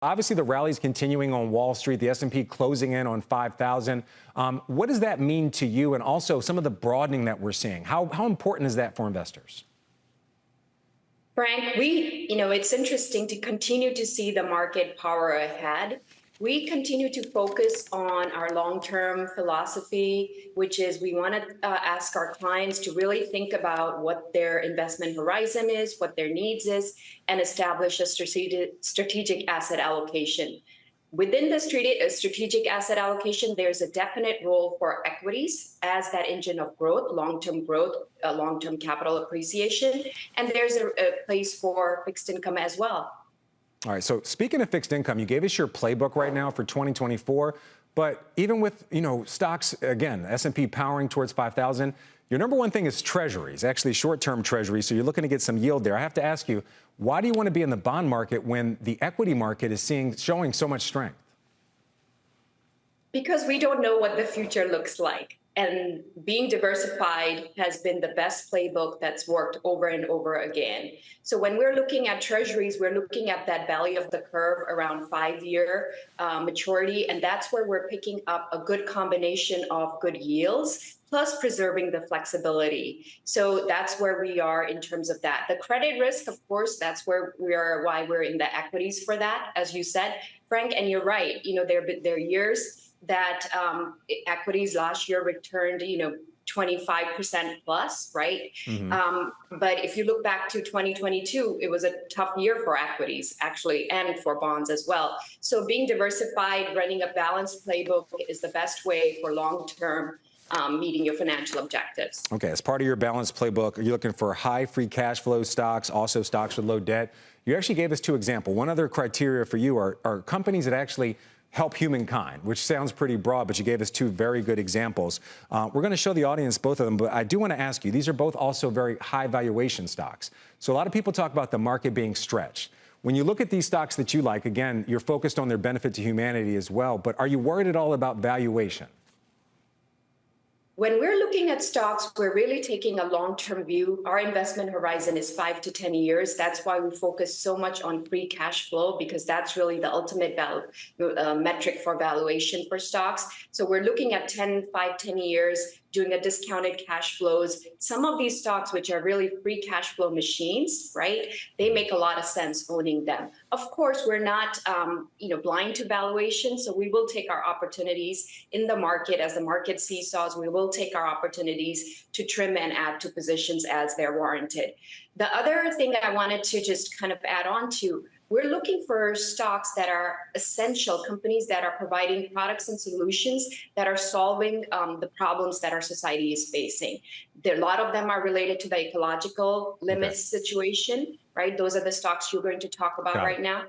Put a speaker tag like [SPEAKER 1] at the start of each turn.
[SPEAKER 1] Obviously, the rally is continuing on Wall Street, the S&P closing in on 5,000. What does that mean to you? And also some of the broadening that we're seeing. How important is that for investors?
[SPEAKER 2] Frank, it's interesting to continue to see the market power ahead. We continue to focus on our long-term philosophy, which is we want to ask our clients to really think about what their investment horizon is, what their needs is, and establish a strategic asset allocation. Within the strategic asset allocation, there's a definite role for equities as that engine of growth, long-term capital appreciation, and there's a place for fixed income as well.
[SPEAKER 1] All right, so speaking of fixed income, you gave us your playbook right now for 2024, but even with, stocks, again, S&P powering towards 5,000, your number one thing is treasuries, actually short-term treasuries, so you're looking to get some yield there. I have to ask you, why do you want to be in the bond market when the equity market is showing so much strength?
[SPEAKER 2] Because we don't know what the future looks like. And being diversified has been the best playbook that's worked over and over again. So when we're looking at treasuries, we're looking at that value of the curve around 5-year maturity. And that's where we're picking up a good combination of good yields, plus preserving the flexibility. So that's where we are in terms of that. The credit risk, of course, that's where why we're in the equities for that, as you said, Frank. And you're right, there are years that equities last year returned, 25% plus, right? Mm-hmm. But if you look back to 2022, it was a tough year for equities, actually, and for bonds as well. So being diversified, running a balanced playbook is the best way for long-term meeting your financial objectives.
[SPEAKER 1] Okay, as part of your balanced playbook, are you looking for high free cash flow stocks, also stocks with low debt? You actually gave us 2 examples. One other criteria for you are companies that actually help humankind, which sounds pretty broad, but you gave us 2 very good examples. We're going to show the audience both of them, but I do want to ask you, these are both also very high valuation stocks. So a lot of people talk about the market being stretched. When you look at these stocks that you like, again, you're focused on their benefit to humanity as well, but are you worried at all about valuation?
[SPEAKER 2] When we're looking at stocks, we're really taking a long-term view. Our investment horizon is 5 to 10 years. That's why we focus so much on free cash flow, because that's really the ultimate metric for valuation for stocks. So we're looking at 10 years, doing a discounted cash flows. Some of these stocks, which are really free cash flow machines, right? They make a lot of sense owning them. Of course, we're not, blind to valuation. So we will take our opportunities in the market as the market seesaws. We will take our opportunities to trim and add to positions as they're warranted. The other thing that I wanted to just kind of add on to, we're looking for stocks that are essential, companies that are providing products and solutions that are solving the problems that our society is facing. A lot of them are related to the ecological limits situation, right? Those are the stocks you're going to talk about right now.